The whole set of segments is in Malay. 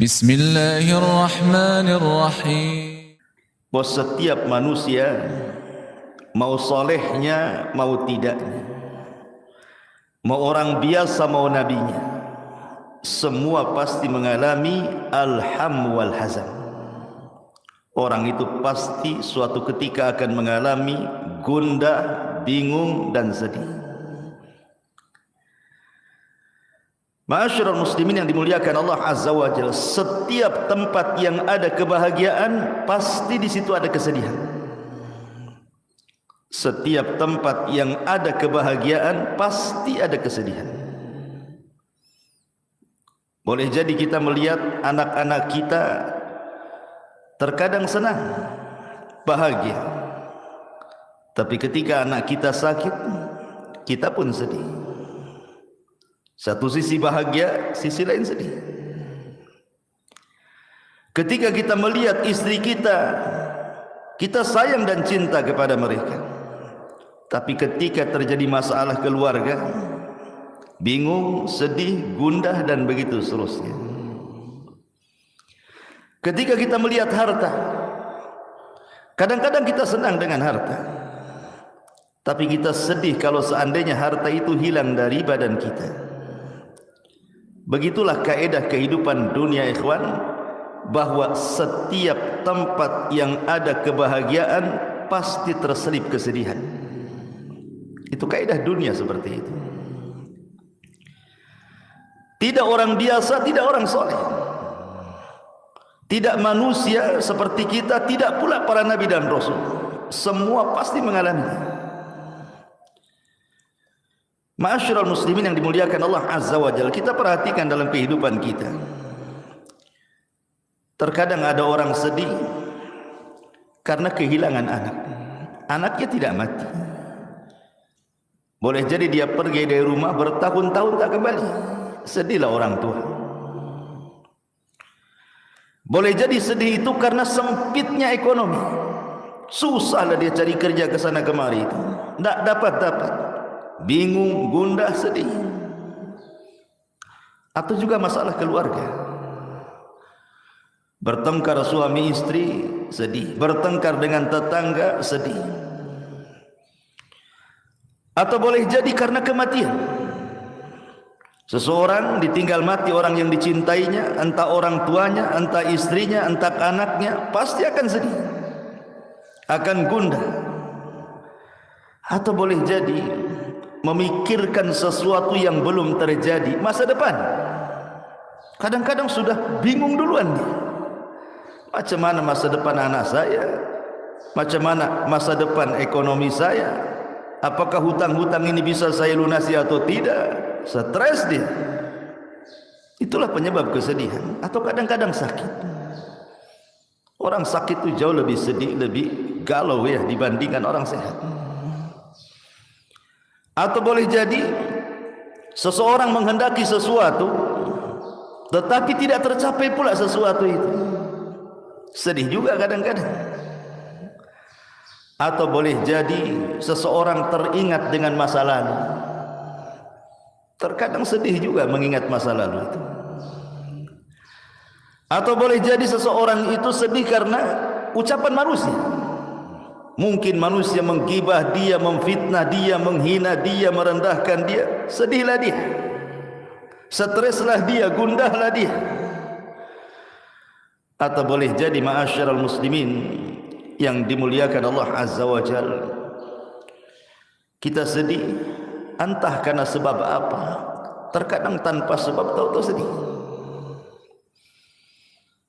Bismillahirrahmanirrahim. Bahwa setiap manusia, mau solehnya mau tidaknya, mau orang biasa mau nabinya, semua pasti mengalami al-ham wal hazan. Orang itu pasti suatu ketika akan mengalami gundah, bingung dan sedih. Ma'asyiral muslimin yang dimuliakan Allah Azza wa Jalla, setiap tempat yang ada kebahagiaan pasti di situ ada kesedihan. Setiap tempat yang ada kebahagiaan pasti ada kesedihan. Boleh jadi kita melihat anak-anak kita terkadang senang, bahagia. Tapi ketika anak kita sakit, kita pun sedih. Satu sisi bahagia, sisi lain sedih. Ketika kita melihat istri kita, kita sayang dan cinta kepada mereka. Tapi ketika terjadi masalah keluarga, bingung, sedih, gundah dan begitu seterusnya. Ketika kita melihat harta, kadang-kadang kita senang dengan harta, tapi kita sedih kalau seandainya harta itu hilang dari badan kita. Begitulah kaedah kehidupan dunia, ikhwan, bahwa setiap tempat yang ada kebahagiaan pasti terselip kesedihan. Itu kaedah dunia seperti itu. Tidak orang biasa, tidak orang soleh, tidak manusia seperti kita, tidak pula para nabi dan rasul. Semua pasti mengalaminya. Ma'asyiral muslimin yang dimuliakan Allah Azza wa Jalla, kita perhatikan dalam kehidupan kita. Terkadang ada orang sedih karena kehilangan anak. Anaknya tidak mati. Boleh jadi dia pergi dari rumah bertahun-tahun tak kembali. Sedihlah orang tua. Boleh jadi sedih itu karena sempitnya ekonomi. Susahlah dia cari kerja ke sana kemari itu. Tak dapat. Bingung, gundah, sedih. Atau juga masalah keluarga. Bertengkar suami istri, sedih. Bertengkar dengan tetangga, sedih. Atau boleh jadi karena kematian. Seseorang ditinggal mati orang yang dicintainya, entah orang tuanya, entah istrinya, entah anaknya, pasti akan sedih, akan gundah. Atau boleh jadi memikirkan sesuatu yang belum terjadi, masa depan. Kadang-kadang sudah bingung duluan dia. Macam mana masa depan anak saya? Macam mana masa depan ekonomi saya? Apakah hutang-hutang ini bisa saya lunasi atau tidak? Stres dia. Itulah penyebab kesedihan. Atau kadang-kadang sakit. Orang sakit itu jauh lebih sedih, lebih galau ya dibandingkan orang sehat. Atau boleh jadi seseorang menghendaki sesuatu tetapi tidak tercapai pula sesuatu itu. Sedih juga kadang-kadang. Atau boleh jadi seseorang teringat dengan masa lalu. Terkadang sedih juga mengingat masa lalu itu. Atau boleh jadi seseorang itu sedih karena ucapan manusia. Mungkin manusia menggibah dia, memfitnah dia, menghina dia, merendahkan dia. Sedihlah dia, streslah dia, gundahlah dia. Atau boleh jadi ma'asyiral muslimin yang dimuliakan Allah Azza wa Jalla, kita sedih entah karena sebab apa. Terkadang tanpa sebab tahu-tahu sedih.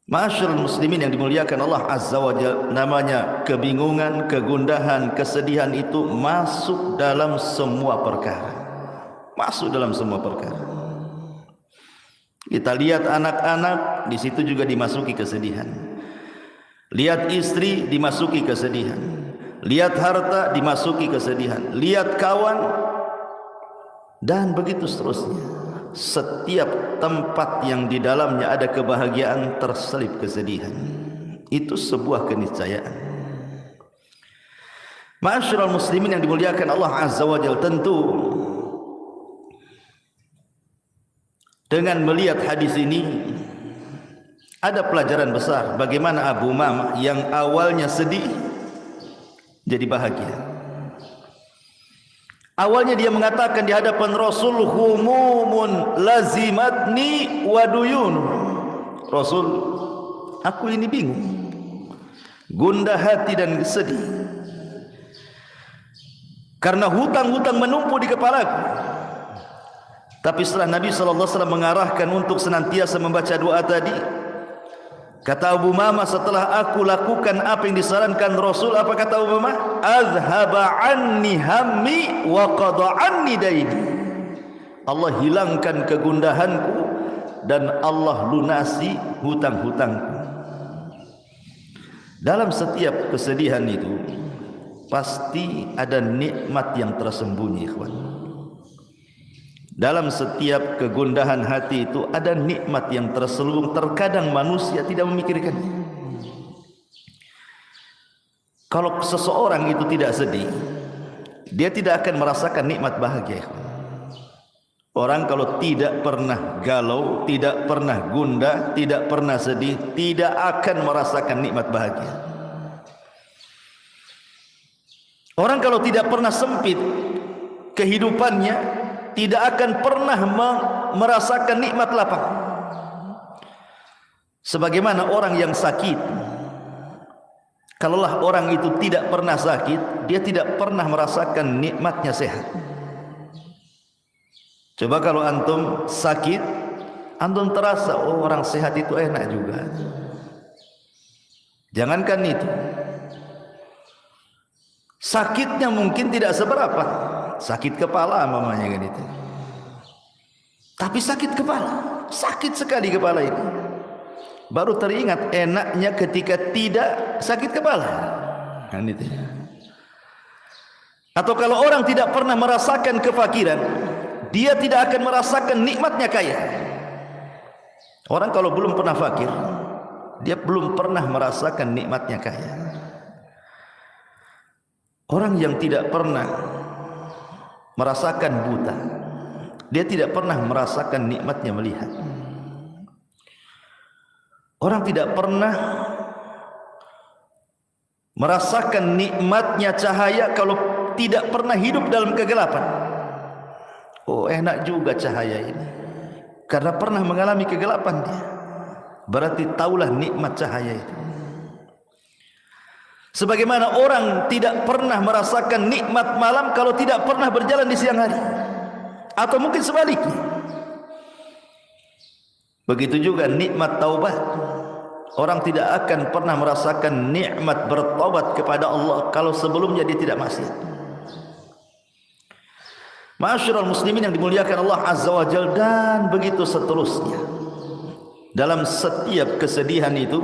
Ma'asyiral muslimin yang dimuliakan Allah Azza wa Jalla, namanya kebingungan, kegundahan, kesedihan itu masuk dalam semua perkara. Masuk dalam semua perkara. Kita lihat anak-anak, di situ juga dimasuki kesedihan. Lihat istri, dimasuki kesedihan. Lihat harta, dimasuki kesedihan. Lihat kawan, dan begitu seterusnya. Setiap tempat yang di dalamnya ada kebahagiaan terselip kesedihan. Itu sebuah keniscayaan. Ma'asyiral muslimin yang dimuliakan Allah Azza wa Jalla, tentu dengan melihat hadis ini Ada pelajaran besar bagaimana Abu Umamah yang awalnya sedih jadi bahagia. Awalnya dia mengatakan di hadapan Rasul, humumun lazimatni wa duyun. Rasul, aku ini bingung, gundah hati dan sedih karena hutang-hutang menumpuk di kepalaku. Tapi setelah Nabi SAW mengarahkan untuk senantiasa membaca doa tadi, kata Abu Umamah, setelah aku lakukan apa yang disarankan Rasul, apa kata Abu Umamah? Azhaba anni hammi wa qada anni daini. Allah hilangkan kegundahanku dan Allah lunasi hutang-hutangku. Dalam setiap kesedihan itu pasti ada nikmat yang tersembunyi, ikhwan. Dalam setiap kegundahan hati itu ada nikmat yang terselubung. Terkadang manusia tidak memikirkannya. Kalau seseorang itu tidak sedih, dia tidak akan merasakan nikmat bahagia. Orang kalau tidak pernah galau, tidak pernah gundah, tidak pernah sedih, tidak akan merasakan nikmat bahagia. Orang kalau tidak pernah sempit kehidupannya, tidak akan pernah merasakan nikmat lapang. Sebagaimana orang yang sakit, kalaulah orang itu tidak pernah sakit, dia tidak pernah merasakan nikmatnya sehat. Coba kalau antum sakit, antum terasa, oh orang sehat itu enak juga. Jangankan itu, sakitnya mungkin tidak seberapa, sakit kepala mamanya kan itu. Tapi sakit kepala, sakit sekali kepala ini. Baru teringat enaknya ketika tidak sakit kepala. Kan itu. Atau kalau orang tidak pernah merasakan kefakiran, dia tidak akan merasakan nikmatnya kaya. Orang kalau belum pernah fakir, dia belum pernah merasakan nikmatnya kaya. Orang yang tidak pernah merasakan buta, dia tidak pernah merasakan nikmatnya melihat. Orang tidak pernah merasakan nikmatnya cahaya kalau tidak pernah hidup dalam kegelapan. Oh, enak juga cahaya ini, karena pernah mengalami kegelapan dia. Berarti taulah nikmat cahaya itu. Sebagaimana orang tidak pernah merasakan nikmat malam kalau tidak pernah berjalan di siang hari, atau mungkin sebaliknya. Begitu juga nikmat taubat. Orang tidak akan pernah merasakan nikmat bertaubat kepada Allah kalau sebelumnya dia tidak maksiat. Ma'asyiral muslimin yang dimuliakan Allah Azza wa Jalla, dan begitu seterusnya. Dalam setiap kesedihan itu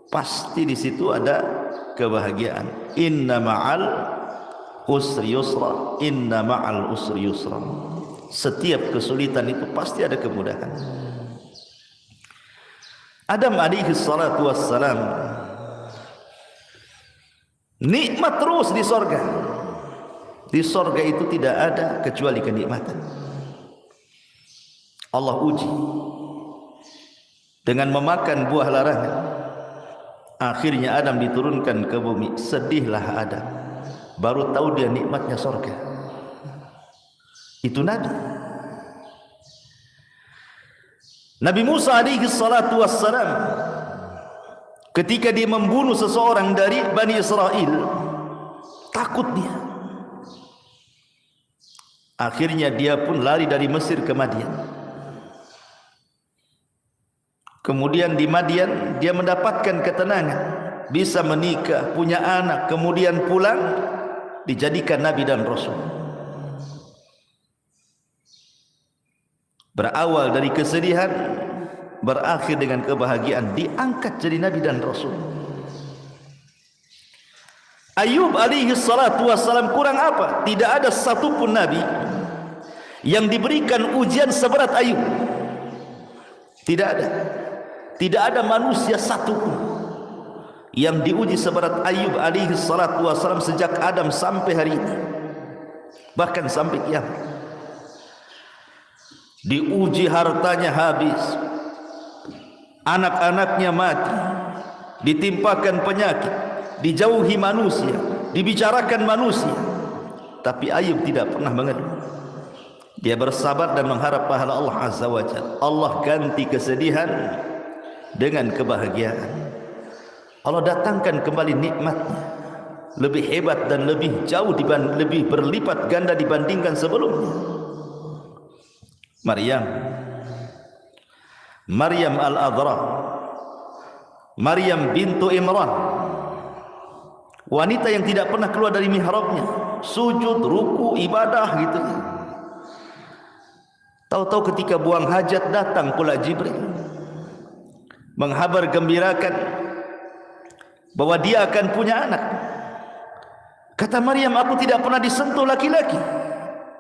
pasti di situ ada kebahagiaan. Inna ma'al usri yusra, inna ma'al usri yusra. Setiap kesulitan itu pasti ada kemudahan. Adam alaihi salatu wassalam nikmat terus di sorga. Di sorga itu tidak ada kecuali kenikmatan. Allah uji dengan memakan buah larangan. Akhirnya Adam diturunkan ke bumi. Sedihlah Adam, baru tahu dia nikmatnya sorga. Itu Nabi. Nabi Musa alaihi salatu wassalam, ketika dia membunuh seseorang dari Bani Israel, takut dia. Akhirnya dia pun lari dari Mesir ke Madian. Kemudian di Madian dia mendapatkan ketenangan, bisa menikah, punya anak, kemudian pulang dijadikan nabi dan rasul. Berawal dari kesedihan, berakhir dengan kebahagiaan, diangkat jadi nabi dan rasul. Ayub alaihi salatu wassalam kurang apa? Tidak ada satupun nabi yang diberikan ujian seberat Ayub. Tidak ada. Tidak ada manusia satupun yang diuji seberat Ayub alaihi salatu wassalam sejak Adam sampai hari ini, bahkan sampai kiamat. Diuji hartanya habis, anak-anaknya mati, ditimpakan penyakit, dijauhi manusia, dibicarakan manusia, tapi Ayub tidak pernah mengeluh. Dia bersabar dan mengharap pahala Allah Azza wa Jalla. Allah ganti kesedihan dengan kebahagiaan. Allah datangkan kembali nikmatnya, lebih hebat dan lebih jauh, lebih berlipat ganda dibandingkan sebelumnya. Maryam Al-Adra, Maryam bintu Imran, wanita yang tidak pernah keluar dari mihrabnya, sujud, ruku, ibadah gitu. Tahu-tahu ketika buang hajat datang pula Jibril menghabar gembirakan bahwa dia akan punya anak. Kata Maryam, aku tidak pernah disentuh laki-laki.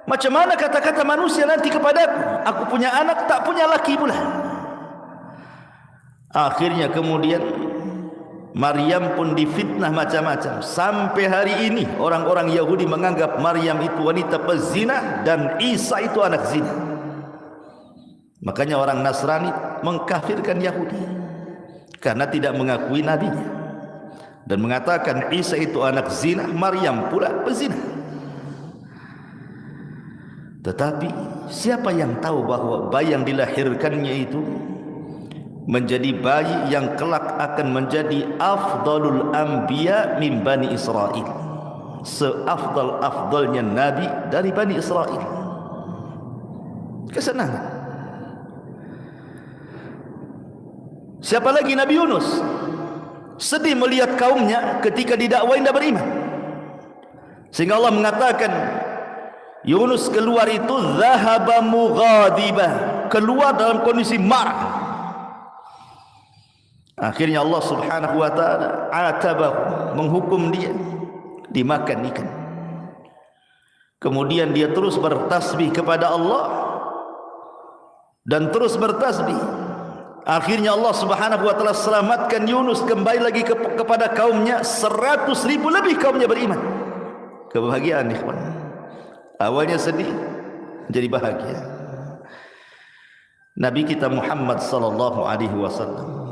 Macam mana kata-kata manusia nanti kepadaku? Aku punya anak, tak punya laki pula. Akhirnya kemudian Maryam pun difitnah macam-macam. Sampai hari ini orang-orang Yahudi menganggap Maryam itu wanita pezina dan Isa itu anak zina. Makanya orang Nasrani mengkafirkan Yahudi karena tidak mengakui nabinya dan mengatakan Isa itu anak zina, Maryam pula pezina. Tetapi siapa yang tahu bahwa bayi yang dilahirkannya itu menjadi bayi yang kelak akan menjadi afdalul anbiya min Bani Israel, seafdal-afdalnya nabi dari Bani Israel. Kesenangan. Siapa lagi? Nabi Yunus sedih melihat kaumnya ketika didakwain tidak beriman, sehingga Allah mengatakan Yunus keluar itu zahaba mughadibah, keluar dalam kondisi marah. Akhirnya Allah Subhanahu wa taala atabahu, menghukum dia dimakan ikan. Kemudian dia terus bertasbih kepada Allah dan terus bertasbih. Akhirnya Allah Subhanahu wa taala selamatkan Yunus kembali lagi kepada kaumnya. 100.000 lebih kaumnya beriman. Kebahagiaan ikhwan. Awalnya sedih jadi bahagia. Nabi kita Muhammad sallallahu alaihi wasallam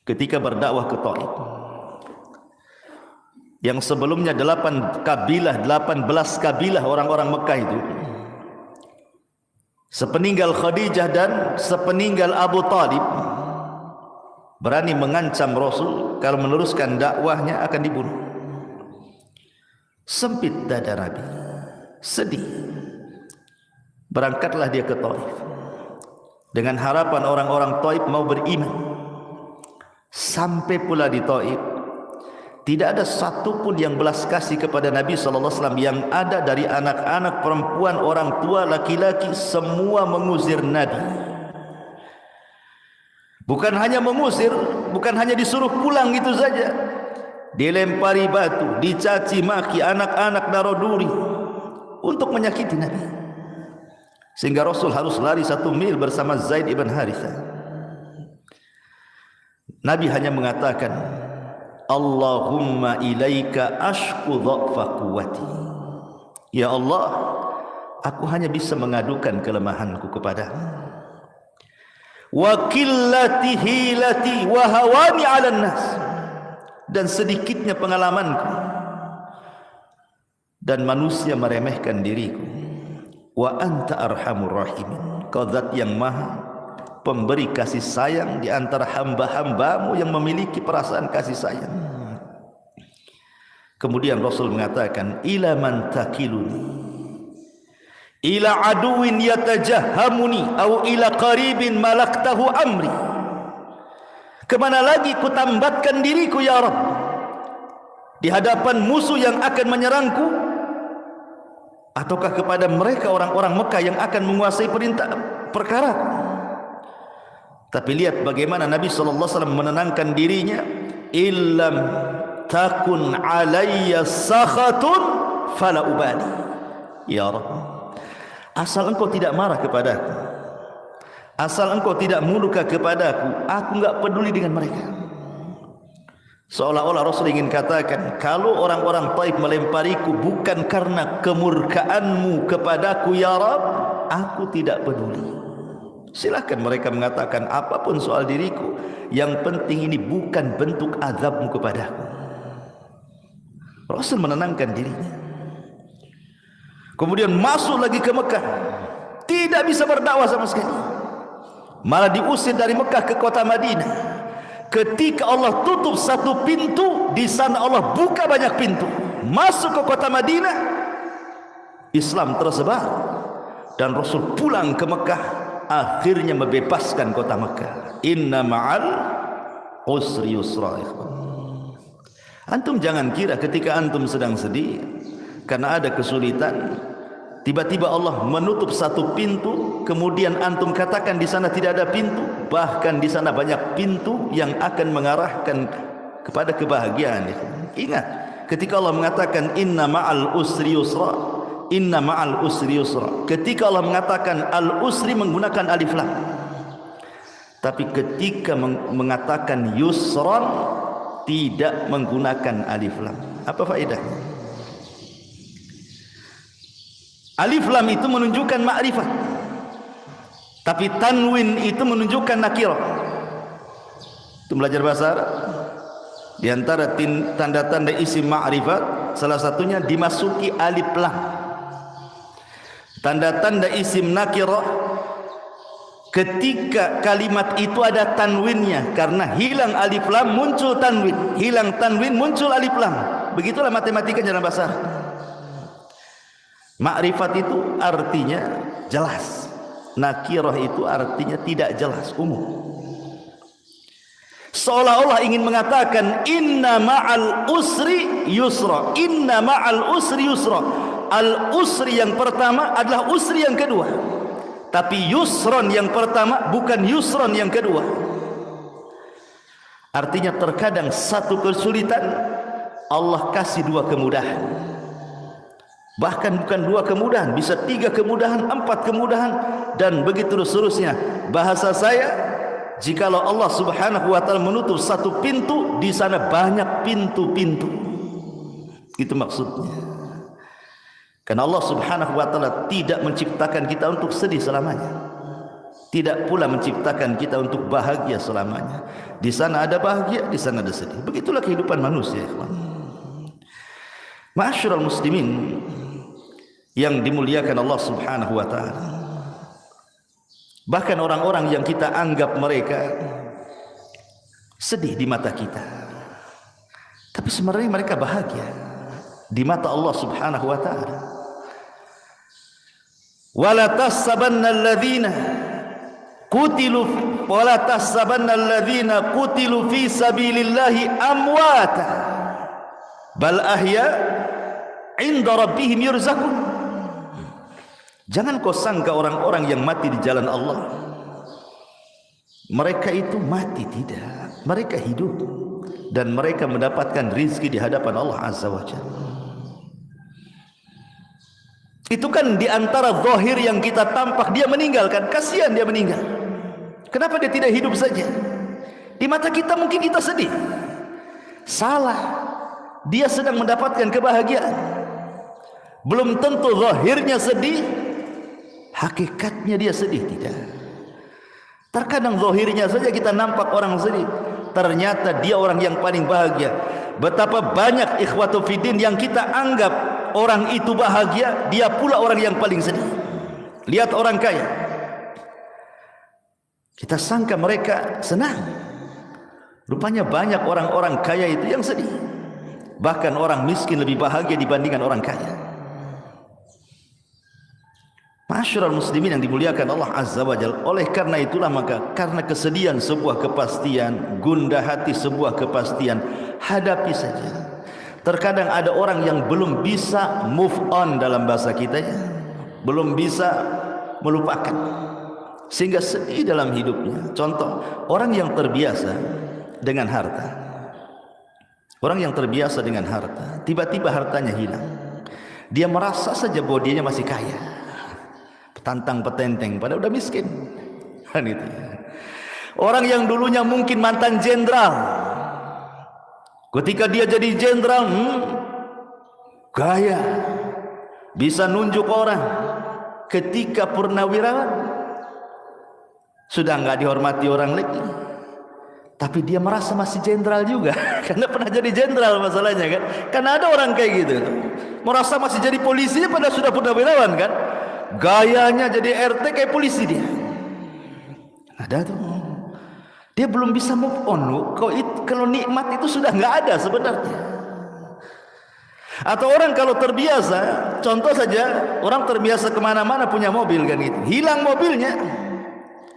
ketika berdakwah ke Taif, yang sebelumnya 18 kabilah orang-orang Mekah itu, sepeninggal Khadijah dan sepeninggal Abu Talib, berani mengancam Rasul kalau meneruskan dakwahnya akan dibunuh. Sempit dada Nabi, sedih. Berangkatlah dia ke Taif dengan harapan orang-orang Taif mau beriman. Sampai pula di Taif, tidak ada satupun yang belas kasih kepada Nabi SAW. Yang ada dari anak-anak, perempuan, orang tua, laki-laki, semua mengusir Nabi. Bukan hanya mengusir, bukan hanya disuruh pulang gitu saja, dilempari batu, dicaci maki, anak-anak daro duri untuk menyakiti Nabi, sehingga Rasul harus lari 1 mil bersama Zaid ibn Harithah. Nabi hanya mengatakan, Allahumma ilaika ashku dha'fa quwwati. Ya Allah, aku hanya bisa mengadukan kelemahanku kepadamu. Wa qillati hilati wa hawani 'alan nas, dan sedikitnya pengalamanku dan manusia meremehkan diriku. Wa anta arhamur rahimin, kau zat yang maha pemberi kasih sayang di antara hamba-hambamu yang memiliki perasaan kasih sayang. Kemudian Rasul mengatakan, ila man takiluni, ila aduwin yatajahhamuni, au ila qaribin malaktahu amri. Kemana lagi ku tambatkan diriku ya Rabb, di hadapan musuh yang akan menyerangku, ataukah kepada mereka orang-orang Mekah yang akan menguasai perkara? Tapi lihat bagaimana Nabi SAW menenangkan dirinya. Illam takun alayya sakhatun fala ubali. Ya Rabb, asal engkau tidak marah kepadaku, asal engkau tidak murka kepadaku, aku enggak peduli dengan mereka. Seolah-olah Rasul ingin katakan, kalau orang-orang Taif melempariku bukan karena kemurkaanmu kepadaku ya Rabb, aku tidak peduli. Silahkan mereka mengatakan apapun soal diriku, yang penting ini bukan bentuk azabmu kepadaku. Rasul menenangkan dirinya. Kemudian masuk lagi ke Mekah, tidak bisa berdakwah sama sekali, malah diusir dari Mekah ke kota Madinah. Ketika Allah tutup satu pintu, di sana Allah buka banyak pintu. Masuk ke kota Madinah, Islam tersebar, dan Rasul pulang ke Mekah, akhirnya membebaskan kota Mekah. Inna ma'al usri yusra. Antum jangan kira ketika antum sedang sedih karena ada kesulitan, tiba-tiba Allah menutup satu pintu, kemudian antum katakan di sana tidak ada pintu. Bahkan di sana banyak pintu yang akan mengarahkan kepada kebahagiaan. Ingat, ketika Allah mengatakan inna ma'al usri yusra, inna ma'al usri yusra, ketika Allah mengatakan al usri menggunakan alif lam, tapi ketika mengatakan yusran tidak menggunakan alif lam. Apa faedahnya? Alif lam itu menunjukkan ma'rifat, tapi tanwin itu menunjukkan nakirah. Itu belajar bahasa Arab. Di antara tanda-tanda isim ma'rifat, salah satunya dimasuki alif lam. Tanda-tanda isim nakirah, ketika kalimat itu ada tanwinnya, karena hilang alif lam muncul tanwin, hilang tanwin muncul alif lam. Begitulah matematika dalam bahasa Arab. Ma'rifat itu artinya jelas, nakirah itu artinya tidak jelas, umum. Seolah-olah ingin mengatakan inna ma'al usri yusra, inna ma'al usri yusra. Al usri yang pertama adalah usri yang kedua, tapi yusron yang pertama bukan yusron yang kedua. Artinya terkadang satu kesulitan Allah kasih dua kemudahan. Bahkan bukan dua kemudahan, bisa tiga kemudahan, empat kemudahan, dan begitu seterusnya. Bahasa saya, jikalau Allah subhanahu wa ta'ala menutup satu pintu, di sana banyak pintu-pintu. Itu maksudnya. Karena Allah subhanahu wa ta'ala tidak menciptakan kita untuk sedih selamanya, tidak pula menciptakan kita untuk bahagia selamanya. Di sana ada bahagia, di sana ada sedih. Begitulah kehidupan manusia. Ma'asyiral muslimin yang dimuliakan Allah subhanahu wa ta'ala. Bahkan orang-orang yang kita anggap mereka sedih di mata kita, tapi sebenarnya mereka bahagia di mata Allah subhanahu wa ta'ala. Wala tahsabanna alladhina qutilu wala tahsabanna alladhina qutilu fi sabilillahi amwata bal ahya 'inda rabbihim yurzaqun. Jangan kau sangka orang-orang yang mati di jalan Allah mereka itu mati, tidak, mereka hidup dan mereka mendapatkan rizki di hadapan Allah azza wa jalla. Itu kan di antara zahir yang kita tampak, dia meninggalkan, kasihan dia meninggal. Kenapa dia tidak hidup saja? Di mata kita mungkin kita sedih. Salah, dia sedang mendapatkan kebahagiaan. Belum tentu zahirnya sedih, hakikatnya dia sedih, tidak. Terkadang zahirnya saja kita nampak orang sedih, ternyata dia orang yang paling bahagia. Betapa banyak ikhwatu fiddin yang kita anggap orang itu bahagia, dia pula orang yang paling sedih. Lihat orang kaya, kita sangka mereka senang, rupanya banyak orang-orang kaya itu yang sedih. Bahkan orang miskin lebih bahagia dibandingkan orang kaya. Ma'asyiral muslimin yang dimuliakan Allah azza wa jalla. Oleh karena itulah maka, karena kesedihan sebuah kepastian, gundah hati sebuah kepastian, hadapi saja. Terkadang ada orang yang belum bisa move on dalam bahasa kita, ya, belum bisa melupakan, sehingga sedih dalam hidupnya. Contoh, orang yang terbiasa dengan harta, orang yang terbiasa dengan harta, tiba-tiba hartanya hilang, dia merasa saja bahwa dia masih kaya, petantang petenteng, padahal udah miskin. Kan itu. Orang yang dulunya mungkin mantan jenderal, ketika dia jadi jenderal, gaya, bisa nunjuk orang. Ketika purnawirawan, sudah nggak dihormati orang lagi. Tapi dia merasa masih jenderal juga, karena pernah jadi jenderal masalahnya kan. Karena ada orang kayak gitu, merasa masih jadi polisi padahal sudah purnawirawan kan. Gayanya jadi RT kayak polisi dia. Ada tuh. Dia belum bisa move on. Kalau nikmat itu sudah nggak ada sebenarnya. Atau orang kalau terbiasa, contoh saja, orang terbiasa kemana-mana punya mobil kan gitu. Hilang mobilnya,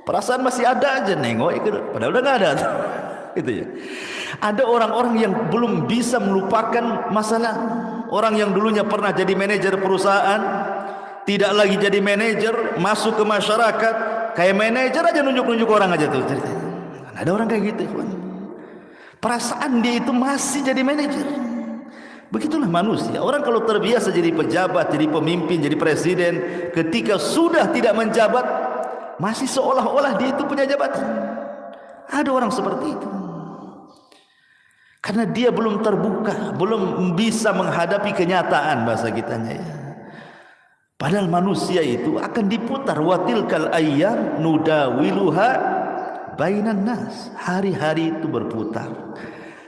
perasaan masih ada aja nengok itu, padahal udah nggak ada. Gitu ya. Ada orang-orang yang belum bisa melupakan masalah. Orang yang dulunya pernah jadi manajer perusahaan, tidak lagi jadi manajer, masuk ke masyarakat, kayak manajer aja nunjuk-nunjuk orang aja tuh. Ada orang kayak gitu, kawan. Perasaan dia itu masih jadi manajer. Begitulah manusia. Orang kalau terbiasa jadi pejabat, jadi pemimpin, jadi presiden, ketika sudah tidak menjabat, masih seolah-olah dia itu punya jabatan. Ada orang seperti itu. Karena dia belum terbuka, belum bisa menghadapi kenyataan bahasa kitanya ya. Padahal manusia itu akan diputar, watilkal ayyam nudawiluha bainan nas. Hari-hari itu berputar.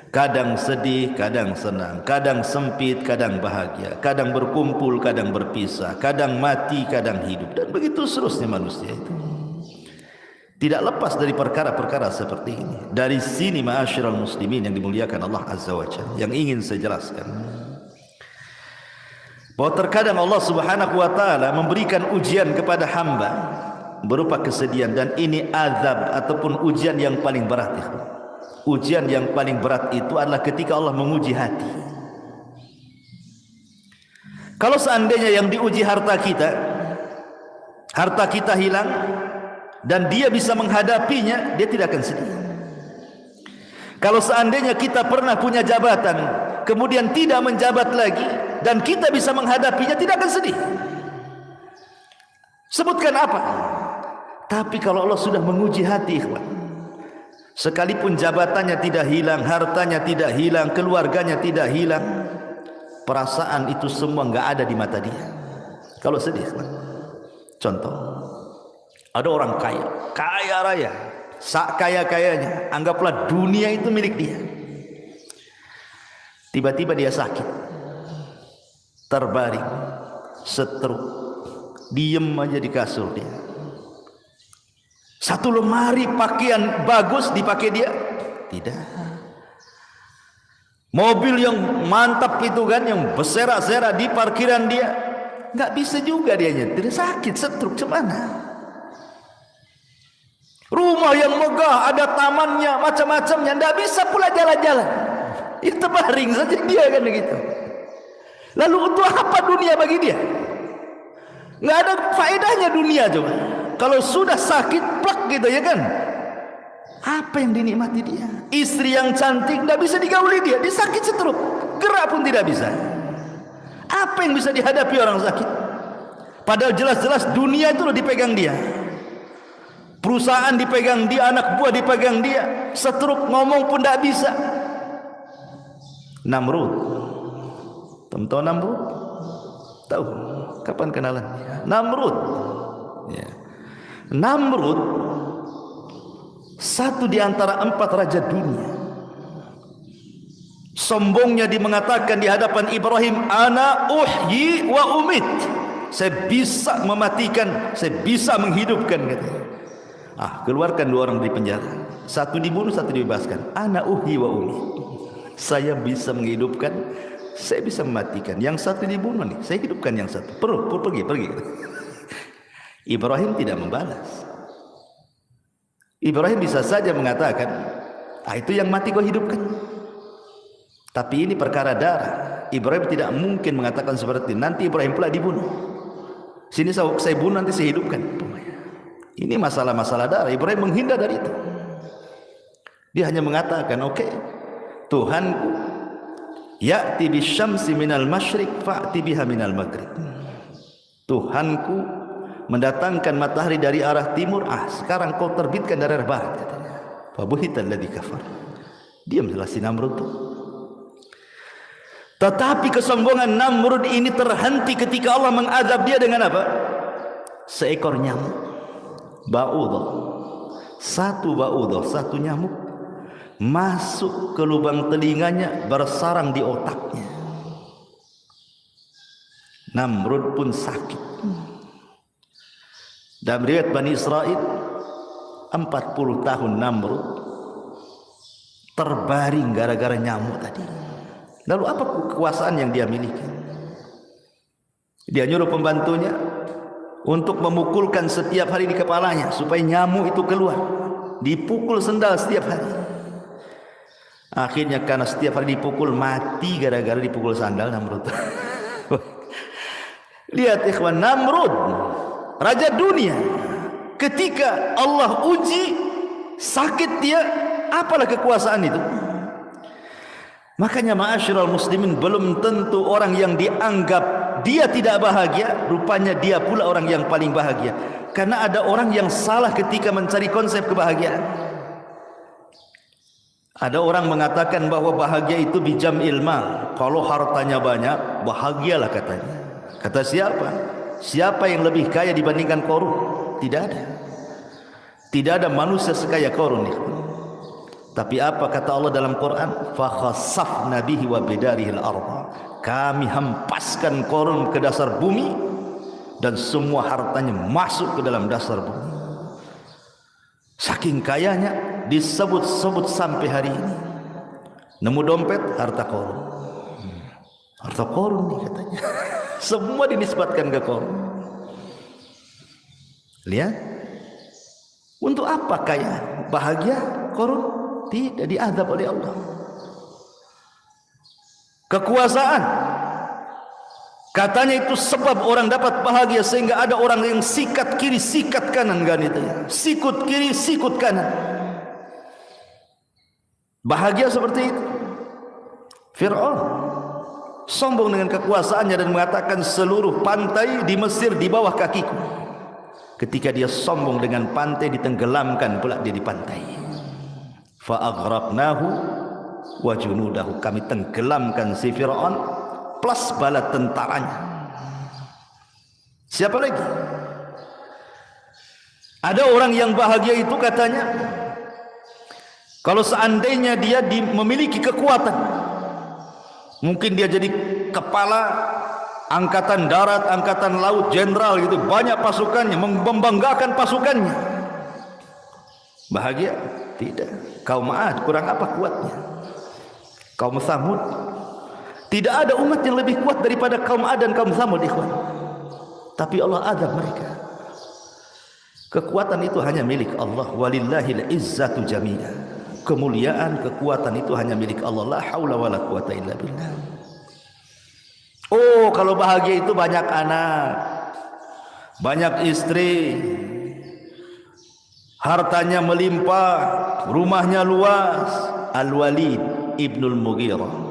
Kadang sedih, kadang senang, kadang sempit, kadang bahagia, kadang berkumpul, kadang berpisah, kadang mati, kadang hidup, dan begitu seterusnya manusia itu. Tidak lepas dari perkara-perkara seperti ini. Dari sini ma'asyiral muslimin yang dimuliakan Allah Azza wa Jalla, yang ingin saya jelaskan, bahwa terkadang Allah Subhanahu wa taala memberikan ujian kepada hamba berupa kesedihan, dan ini azab ataupun ujian yang paling berat. Ujian yang paling berat itu adalah ketika Allah menguji hati. Kalau seandainya yang diuji harta kita hilang dan dia bisa menghadapinya, dia tidak akan sedih. Kalau seandainya kita pernah punya jabatan, kemudian tidak menjabat lagi, dan kita bisa menghadapinya, tidak akan sedih. Sebutkan apa? Tapi kalau Allah sudah menguji hati, ikhwan, sekalipun jabatannya tidak hilang, hartanya tidak hilang, keluarganya tidak hilang, perasaan itu semua nggak ada di mata dia. Kalau sedih, contoh, ada orang kaya raya, sak kaya-kayanya, anggaplah dunia itu milik dia. Tiba-tiba dia sakit, terbaring, stroke, diem aja di kasur dia. Satu lemari pakaian bagus dipakai dia? Tidak. Mobil yang mantap itu kan, yang berserak-serak di parkiran dia, nggak bisa juga dia nyetir, sakit, stroke, cemana. Rumah yang megah, ada tamannya, macam-macamnya, nggak bisa pula jalan-jalan. Itu baring saja dia kan begitu. Lalu untuk apa dunia bagi dia? Nggak ada faedahnya dunia coba. Kalau sudah sakit plak gitu ya kan, apa yang dinikmati dia? Istri yang cantik tidak bisa digauli dia sakit stroke, gerak pun tidak bisa. Apa yang bisa dihadapi orang sakit? Padahal jelas-jelas dunia itu dipegang dia, perusahaan dipegang dia, anak buah dipegang dia, stroke, ngomong pun tidak bisa. Namrud, tahu Namrud? Tahu? Kapan kenalan? Namrud. Ya. Namrud satu di antara 4 raja dunia. Sombongnya dia mengatakan di hadapan Ibrahim, ana uhyi wa umit. Saya bisa mematikan, saya bisa menghidupkan, katanya. Keluarkan 2 orang dari penjara. Satu dibunuh, satu dibebaskan. Ana uhyi wa umit. Saya bisa menghidupkan, saya bisa mematikan. Yang satu dibunuh nih, saya hidupkan yang satu. Pergi. Ibrahim tidak membalas. Ibrahim bisa saja mengatakan, itu yang mati kau hidupkan. Tapi ini perkara darah. Ibrahim tidak mungkin mengatakan seperti itu. Nanti Ibrahim pula dibunuh. Sini saya bunuh, nanti saya hidupkan. Ini masalah-masalah darah. Ibrahim menghindar dari itu. Dia hanya mengatakan, oke, Tuhanku, ya'ti bisyamsi minal masyriq fa'ti biha minal maghrib. Tuhanku mendatangkan matahari dari arah timur, sekarang kau terbitkan dari arah barat, katanya. Fa buhital ladzi kafar. Diam jelas si Namrud. Tetapi kesombongan Namrud ini terhenti ketika Allah mengazab dia dengan apa? Seekor nyamuk, ba'udah. satu ba'udah, satu nyamuk masuk ke lubang telinganya, bersarang di otaknya. Namrud pun sakit. Dalam riwayat Bani Israel, 40 tahun Namrud terbaring gara-gara nyamuk tadi. Lalu apa kekuasaan yang dia miliki? Dia nyuruh pembantunya untuk memukulkan setiap hari di kepalanya supaya nyamuk itu keluar. Dipukul sendal setiap hari. Akhirnya karena setiap hari dipukul, mati gara-gara dipukul sandal Namrud. Lihat ikhwan, Namrud raja dunia, ketika Allah uji sakit dia, apalah kekuasaan itu. Makanya ma'asyiral muslimin, belum tentu orang yang dianggap dia tidak bahagia, rupanya dia pula orang yang paling bahagia. Karena ada orang yang salah ketika mencari konsep kebahagiaan. Ada orang mengatakan bahwa bahagia itu bijam ilma, kalau hartanya banyak bahagialah katanya. Kata siapa? Siapa yang lebih kaya dibandingkan Qarun? Tidak ada. Tidak ada manusia sekaya Qarun. Tapi apa kata Allah dalam Quran? Fa khassafna bihi wa bidarihil ardh. Kami hempaskan Qarun ke dasar bumi dan semua hartanya masuk ke dalam dasar bumi. Saking kayanya disebut-sebut sampai hari ini. Nemu dompet, harta Qarun. Harta Qarun nih katanya. Semua dinisbatkan ke Qarun. Lihat. Untuk apa kaya? Bahagia Qarun? Tidak, diazab oleh Allah. Kekuasaan, katanya itu sebab orang dapat bahagia, sehingga ada orang yang sikat kiri sikat kanan, kan itu ya, sikut kiri sikut kanan, bahagia seperti itu. Fir'aun sombong dengan kekuasaannya dan mengatakan seluruh pantai di Mesir di bawah kakiku. Ketika dia sombong dengan pantai, ditenggelamkan pula dia di pantai. Fa aghraqnahu wa junudahu, kami tenggelamkan si Fir'aun plus bala tentaranya. Siapa lagi? Ada orang yang bahagia itu katanya kalau seandainya dia memiliki kekuatan, mungkin dia jadi kepala angkatan darat, angkatan laut, jenderal gitu, banyak pasukannya, membanggakan pasukannya. Bahagia? Tidak. Kaum Ad kurang apa kuatnya? Kaum Tsamud, tidak ada umat yang lebih kuat daripada kaum Ad dan kaum Tsamud, ikhwan. Tapi Allah azab mereka. Kekuatan itu hanya milik Allah. Walillahil izzatu jami'ah. Kemuliaan, kekuatan itu hanya milik Allah. La haula wala quwata illa billah. Oh, kalau bahagia itu banyak anak, banyak istri, hartanya melimpah, rumahnya luas. Al-Walid ibnul Mughirah.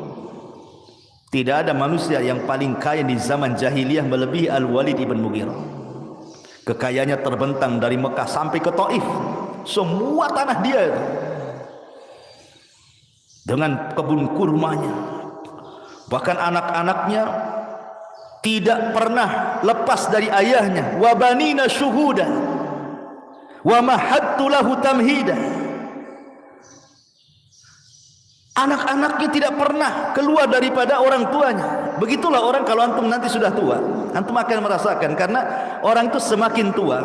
Tidak ada manusia yang paling kaya di zaman jahiliyah melebihi Al-Walid ibn Mughirah. Kekayaannya terbentang dari Mekah sampai ke Taif. Semua tanah dia itu, dengan kebun kurmanya. Bahkan anak-anaknya tidak pernah lepas dari ayahnya. Wa banina syuhuda wa mahattu lahu tamhida. Anak-anaknya tidak pernah keluar daripada orang tuanya. Begitulah orang kalau antum nanti sudah tua, antum akan merasakan. Karena orang itu semakin tua,